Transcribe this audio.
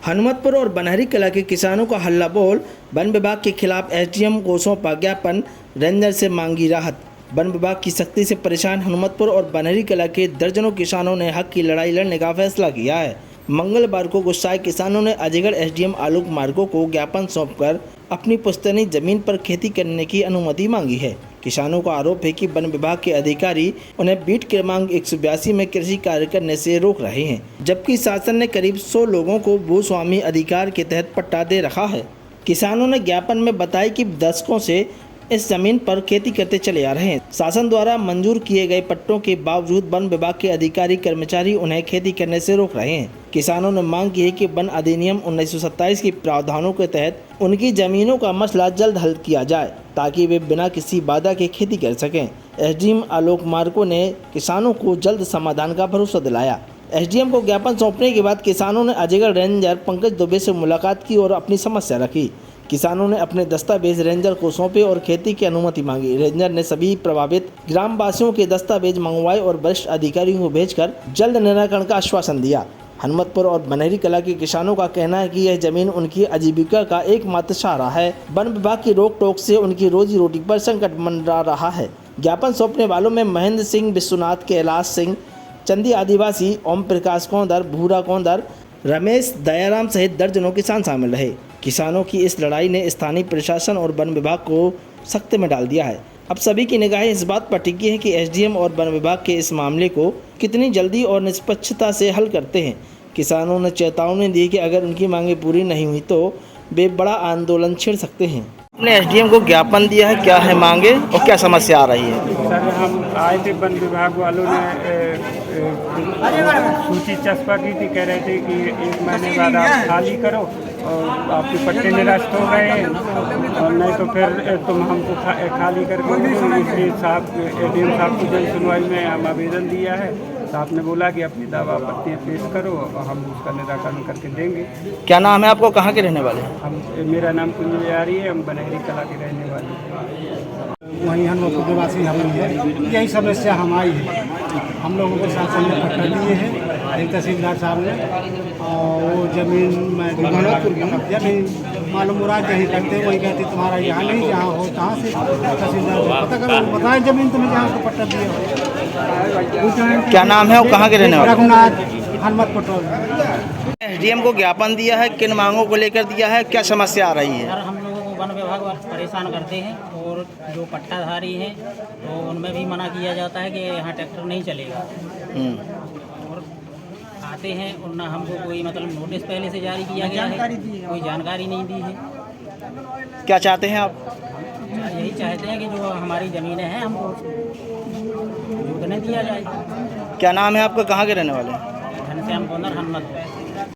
हनुमतपुर और बनहरी कला के किसानों का हल्ला बोल। वन विभाग के खिलाफ एसडीएम को सौंपा ज्ञापन, रेंजर से मांगी राहत। वन विभाग की सख्ती से परेशान हनुमतपुर और बनहरी कला के दर्जनों किसानों ने हक की लड़ाई लड़ने का फैसला किया है। मंगलवार को गुस्साए किसानों ने अजगर एसडीएम आलोक मार्गो को ज्ञापन सौंपकर अपनी पुश्तैनी जमीन पर खेती करने की अनुमति मांगी है। किसानों का आरोप है कि वन विभाग के अधिकारी उन्हें बीट क्रमांक 182 में कृषि कार्य करने से रोक रहे हैं, जबकि शासन ने करीब 100 लोगों को भूस्वामी अधिकार के तहत पट्टा दे रखा है। किसानों ने ज्ञापन में बताया कि दशकों से इस जमीन पर खेती करते चले आ रहे हैं। शासन द्वारा मंजूर किए गए पट्टों के बावजूद वन विभाग के अधिकारी कर्मचारी उन्हें खेती करने से रोक रहे हैं। किसानों ने मांग की है कि वन अधिनियम 1927 के प्रावधानों के तहत उनकी जमीनों का मसला जल्द हल किया जाए, ताकि वे बिना किसी बाधा के खेती कर सकें। एसडीएम आलोक मार्गो ने किसानों को जल्द समाधान का भरोसा दिलाया। एसडीएम को ज्ञापन सौंपने के बाद किसानों ने अजगर रेंजर पंकज दुबे से मुलाकात की और अपनी समस्या रखी। किसानों ने अपने दस्तावेज रेंजर को सौंपे और खेती की अनुमति मांगी। रेंजर ने सभी प्रभावित ग्रामवासियों के दस्तावेज मंगवाए और वरिष्ठ अधिकारियों को भेजकर जल्द निराकरण का आश्वासन दिया। हनुमतपुर और बनहरी कला के किसानों का कहना है कि यह जमीन उनकी आजीविका का एकमात्र सहारा है। वन विभाग की रोक टोक से उनकी रोजी रोटी पर संकट मंडरा रहा है। ज्ञापन सौंपने वालों में महेंद्र सिंह, विश्वनाथ, कैलाश सिंह, चंदी आदिवासी, ओम प्रकाश कौंदर, भूरा कौंदर, रमेश दयाराम सहित दर्जनों किसान शामिल रहे। किसानों की इस लड़ाई ने स्थानीय प्रशासन और वन विभाग को सख्ते में डाल दिया है। अब सभी की निगाहें इस बात पर टिकी है कि एसडीएम और वन विभाग के इस मामले को कितनी जल्दी और निष्पक्षता से हल करते हैं। किसानों ने चेतावनी दी कि अगर उनकी मांगें पूरी नहीं हुई तो वे बड़ा आंदोलन छेड़ सकते हैं। अपने एसडीएम को ज्ञापन दिया है, क्या है मांगे और क्या समस्या आ रही है? सर, हम आए थे, वन विभाग वालों ने सूची चस्पा की थी, कह रहे थे कि 1 महीने बाद आप खाली करो और आपके पट्टे निरस्त हो गए हैं और नहीं तो फिर तुम हमको खाली करके इसलिए एसडीएम साहब की जन सुनवाई में हम आवेदन दिया है। तो आपने बोला कि अपनी दावा आपत्तियाँ पेश करो और हम उसका निराकरण करके देंगे। क्या नाम है आपको, कहाँ के रहने वाले हैं? मेरा नाम कुंज बिहारी है, हम बनहरी कला के रहने वाले हैं। वहीं हनुमतपुर निवासी हम है, यही समस्या हम आई है। हम लोगों को शासन ने पट्टा दिए हैं, एक तहसीलदार साहब ने, और वो जमीन में कब्जा नहीं मालूम मुराद यही करते, वही कहते तुम्हारा यहाँ नहीं, जहाँ हो तहाँ से तहसीलदार को पता करो, बताए जमीन तुम्हें जहाँ उसको पट्टा दिया हो। क्या नाम है और कहाँ के रहने वाले? रघुनाथ, हनुमतपुर। एसडीएम को ज्ञापन दिया है, किन मांगों को लेकर दिया है, क्या समस्या आ रही है? सर, हम लोगों को वन विभाग परेशान करते हैं और जो पट्टाधारी हैं तो उनमें भी मना किया जाता है कि यहाँ ट्रैक्टर नहीं चलेगा। और आते हैं और ना हमको कोई नोटिस पहले से जारी किया गया है, कोई जानकारी नहीं दी है। क्या चाहते हैं आप? यही चाहते हैं कि जो हमारी ज़मीनें हैं हमको जोतने दिया जाए। क्या नाम है आपका, कहाँ के रहने वाले हैं? घनश्याम कौंदर, हनुमतपुर।